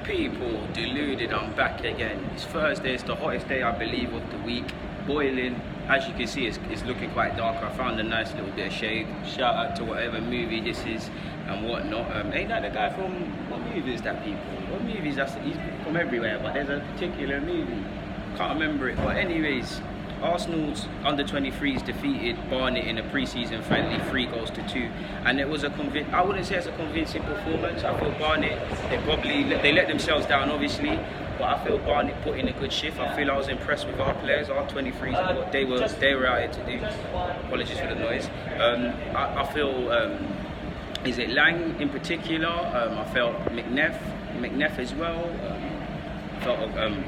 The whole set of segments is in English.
People, Deluded, I'm back again. It's Thursday, it's the hottest day I believe of the week. Boiling, as you can see it's looking quite dark. I found a nice little bit of shade. Shout out to whatever movie this is and whatnot. Ain't that the guy from, what movie is that, people? What movie is that? He's from everywhere, but there's a particular movie. Can't remember it, but anyways, Arsenal's under 23's defeated Barnet in a pre-season friendly 3-2, and it was a I wouldn't say it's a convincing performance. I feel Barnet, they let themselves down obviously, but I feel Barnet put in a good shift. I feel I was impressed with our players, our 23's, and what they were out here to do. Apologies for the noise. I feel is it Lang in particular? I felt McNeff as well. I felt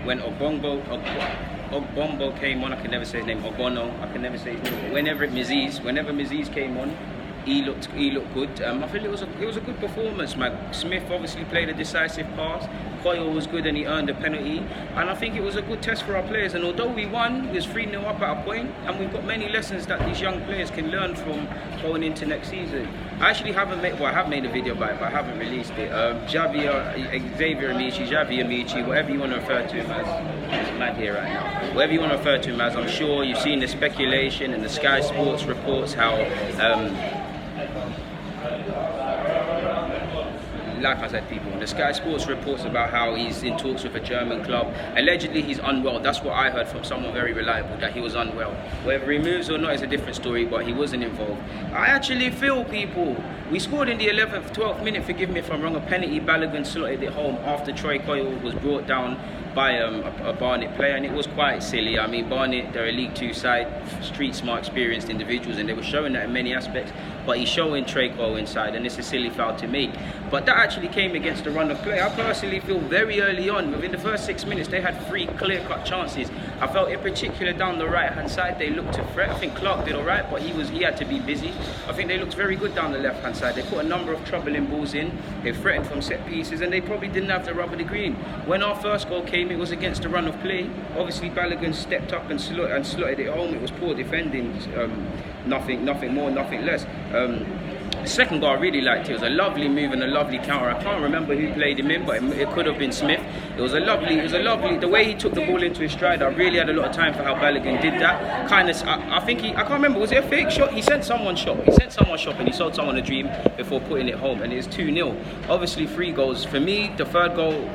when Ogbombo came on, I can never say his name, Ogbono, I can never say his name. Whenever Miziz came on, he looked good. I feel it was a good performance, man. Smith obviously played a decisive pass. Coyle was good and he earned a penalty. And I think it was a good test for our players. And although we won, it was 3-0 up at a point, and we've got many lessons that these young players can learn from going into next season. I actually haven't made, I have made a video about it, but I haven't released it. Xavier Amici, whatever you want to refer to him as. It's mad here right now. Whatever you want to refer to him as, I'm sure you've seen the speculation and the Sky Sports reports how like I said, people, the Sky Sports reports about how he's in talks with a German club. Allegedly, he's unwell. That's what I heard from someone very reliable, that he was unwell. Whether he moves or not is a different story, but he wasn't involved. I actually feel, people, we scored in the 11th, 12th minute, forgive me if I'm wrong, a penalty. Balogun slotted it home after Troy Coyle was brought down by a Barnet player, and it was quite silly. I mean, Barnet, they're a League 2 side, street smart, experienced individuals, and they were showing that in many aspects, but he's showing Troy Coyle inside, and it's a silly foul to make. But that actually came against the run of play. I personally feel very early on, within the first 6 minutes, they had 3 clear-cut chances. I felt in particular down the right-hand side, they looked to threat. I think Clark did all right, but he had to be busy. I think they looked very good down the left-hand side. They put a number of troubling balls in, they threatened from set pieces, and they probably didn't have the rub of the green. When our first goal came, it was against the run of play. Obviously, Balogun stepped up and slotted it home. It was poor defending, nothing more, nothing less. Second goal, I really liked it. It was a lovely move and a lovely counter. I can't remember who played him in, but it could have been Smith. It was a lovely, the way he took the ball into his stride. I really had a lot of time for how Balogun did that. I can't remember, was it a fake shot? He sent someone shop and he sold someone a dream before putting it home, and it's 2-0. Obviously 3 goals. For me, the third goal,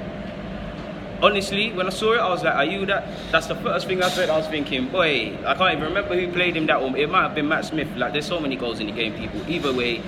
honestly, when I saw it, I was like, are you that? That's the first thing I said. I was thinking, boy, I can't even remember who played him that one. It might have been Matt Smith. Like, there's so many goals in the game, people. Either way,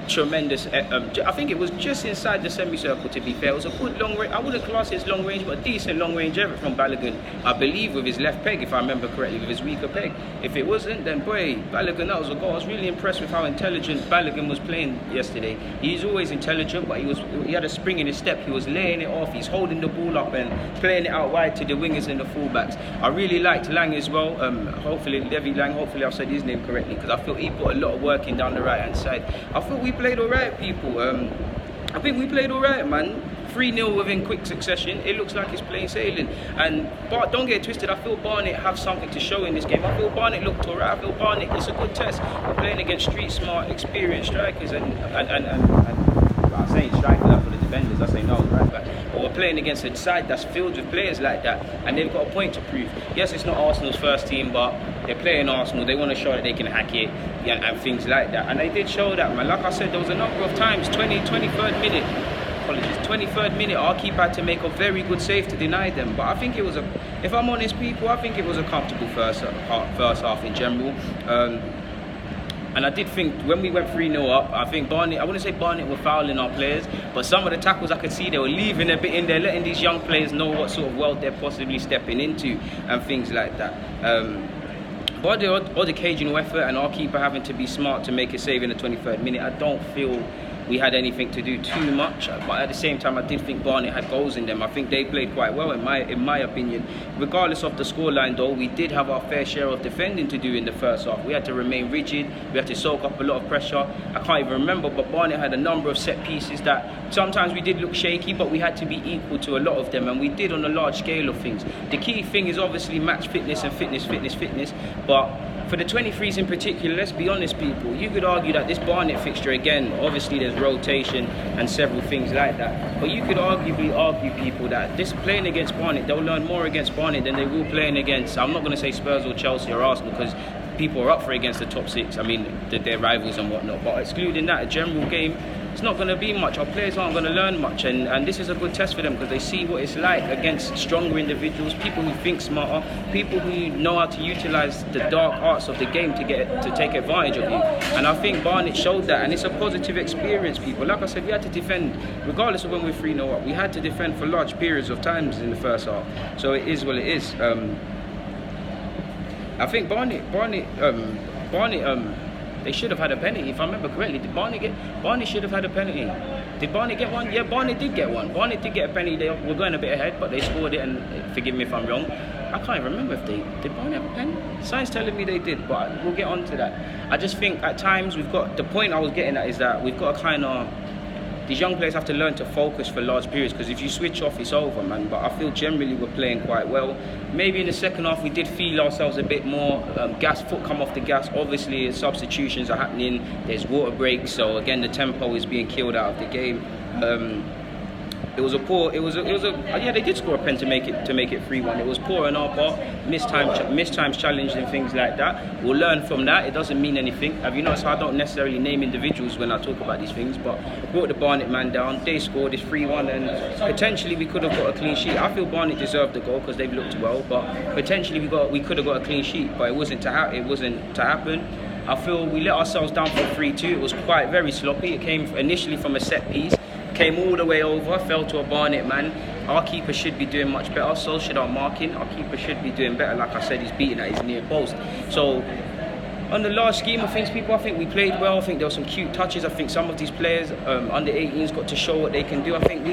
tremendous. I think it was just inside the semicircle, to be fair. It was a good long range. I wouldn't class it as long range, but a decent long range effort from Balogun. I believe with his left peg, if I remember correctly, with his weaker peg. If it wasn't, then boy, Balogun, that was a goal. I was really impressed with how intelligent Balogun was playing yesterday. He's always intelligent, but he had a spring in his step. He was laying it off. He's holding the ball up and playing it out wide to the wingers and the fullbacks. I really liked Lang as well. Hopefully, Levy Lang, hopefully I've said his name correctly, because I feel he put a lot of work in down the right-hand side. I thought we played all right, people. I think we played all right, man. 3-0 within quick succession. It looks like it's plain sailing. But don't get it twisted, I feel Barnet have something to show in this game. I feel Barnet looked all right. I feel Barnet, it's a good test. We're playing against street smart, experienced strikers, and I'm saying strikers for the defenders, I say no, right back. But we're playing against a side that's filled with players like that, and they've got a point to prove. Yes, it's not Arsenal's first team, but they're playing Arsenal. They want to show that they can hack it and things like that. And they did show that, man. Like I said, there was a number of times, 23rd minute, our keeper had to make a very good save to deny them. But I think it was if I'm honest, people, I think it was a comfortable first half in general. And I did think when we went 3-0 up, I think Barnet, I wouldn't say Barnet were fouling our players, but some of the tackles I could see they were leaving a bit in there, letting these young players know what sort of world they're possibly stepping into and things like that. But the odd occasional effort and our keeper having to be smart to make a save in the 23rd minute, I don't feel we had anything to do too much, but at the same time I did think Barnet had goals in them. I think they played quite well in my opinion. Regardless of the scoreline though, we did have our fair share of defending to do in the first half. We had to remain rigid, we had to soak up a lot of pressure. I can't even remember, but Barnet had a number of set pieces that sometimes we did look shaky, but we had to be equal to a lot of them, and we did on a large scale of things. The key thing is obviously match fitness and fitness, but for the 23's in particular, let's be honest, people, you could argue that this Barnet fixture, again, obviously substitutions, rotation, and several things like that. But you could arguably argue, people, that this playing against Barnet, they'll learn more against Barnet than they will playing against, I'm not going to say Spurs or Chelsea or Arsenal, because people are up for it against the top six. I mean, they're rivals and whatnot. But excluding that, a general game, it's not going to be much. Our players aren't going to learn much, and this is a good test for them because they see what it's like against stronger individuals, people who think smarter, people who know how to utilise the dark arts of the game to take advantage of you. And I think Barnet showed that, and it's a positive experience, people. Like I said, we had to defend, regardless of when we're 3-0 up, we had to defend for large periods of times in the first half. So it is what it is. I think Barnet, they should have had a penalty, if I remember correctly. Barnet should have had a penalty. Did Barnet get one? Yeah, Barnet did get one. Barnet did get a penalty. They were going a bit ahead, but they scored it, and forgive me if I'm wrong. I can't even remember if did Barnet have a penalty? Signs telling me they did, but we'll get on to that. I just think at times the point I was getting at is that we've got to kind of, these young players have to learn to focus for large periods, because if you switch off, it's over, man. But I feel generally we're playing quite well. Maybe in the second half we did feel ourselves a bit more, foot come off the gas. Obviously substitutions are happening, there's water breaks, so again the tempo is being killed out of the game. Yeah, they did score a pen to make it 3-1. It was poor on our part, mistimes challenged and things like that. We'll learn from that. It doesn't mean anything. Have you noticed how I don't necessarily name individuals when I talk about these things, but brought the Barnet man down, they scored, it's 3-1, and potentially we could have got a clean sheet. I feel Barnet deserved the goal because they've looked well, but potentially we could have got a clean sheet, but it wasn't to happen. I feel we let ourselves down for 3-2. It was very sloppy. It came initially from a set piece, came all the way over, fell to a Barnet man. Our keeper should be doing much better, so should our marking. Our keeper should be doing better. Like I said, he's beating at his near post. So on the large scheme of things, people, I think we played well. I think there were some cute touches. I think some of these players, under 18s, got to show what they can do. I think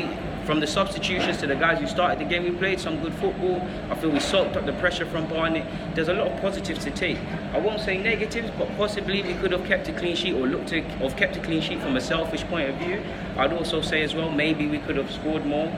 from the substitutions to the guys who started the game, we played some good football. I feel we soaked up the pressure from Barnet. There's a lot of positives to take. I won't say negatives, but possibly we could have kept a clean sheet, or looked to have kept a clean sheet from a selfish point of view. I'd also say as well, maybe we could have scored more.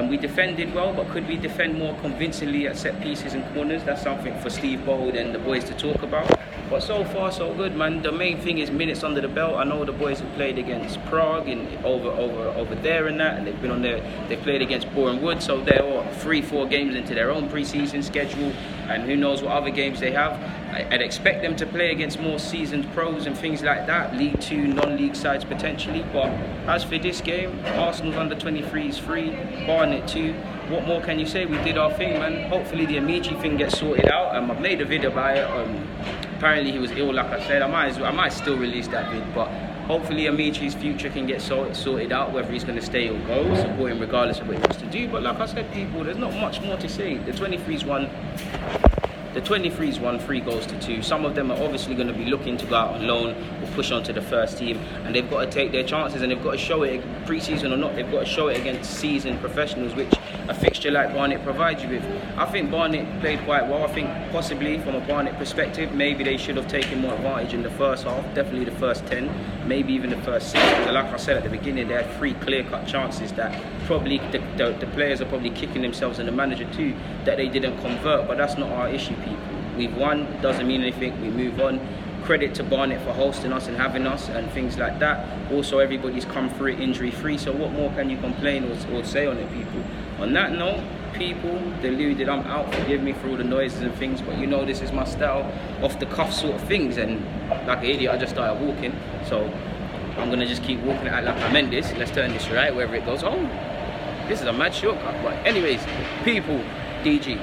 We defended well, but could we defend more convincingly at set pieces and corners? That's something for Steve Bold and the boys to talk about. But so far, so good, man. The main thing is minutes under the belt. I know the boys have played against Prague and over there and that, and they've been on there. They've played against Boreham Wood, so they're all 3-4 games into their own pre-season schedule, and who knows what other games they have. I'd expect them to play against more seasoned pros and things like that, League 2, non-league sides potentially. But as for this game, Arsenal's under 23's 3, Barnet 2. What more can you say? We did our thing, man. Hopefully the Amici thing gets sorted out. I've made a video about it. Apparently he was ill, like I said. I might still release that vid, but hopefully Amici's future can get sorted out, whether he's going to stay or go. Support him regardless of what he wants to do. But like I said, people, there's not much more to say. The 23's won 3 goals to 2. Some of them are obviously going to be looking to go out on loan or push on to the first team, and they've got to take their chances, and they've got to show it, pre-season or not, they've got to show it against seasoned professionals, which a fixture like Barnet provides you with. I think Barnet played quite well. I think possibly from a Barnet perspective, maybe they should have taken more advantage in the first half, definitely the first 10, maybe even the first 6. Because like I said at the beginning, they had 3 clear-cut chances that probably the players are probably kicking themselves, and the manager too, that they didn't convert. But that's not our issue, people. We've won, doesn't mean anything, we move on. Credit to Barnet for hosting us and having us and things like that. Also, everybody's come through it injury-free, so what more can you complain or say on it, people? On that note, people, Deluded, I'm out, forgive me for all the noises and things, but you know this is my style, off-the-cuff sort of things, and like an idiot, I just started walking, so I'm gonna just keep walking it out like I meant this. Let's turn this right, wherever it goes. Oh, this is a mad shortcut, but anyways, people, DG.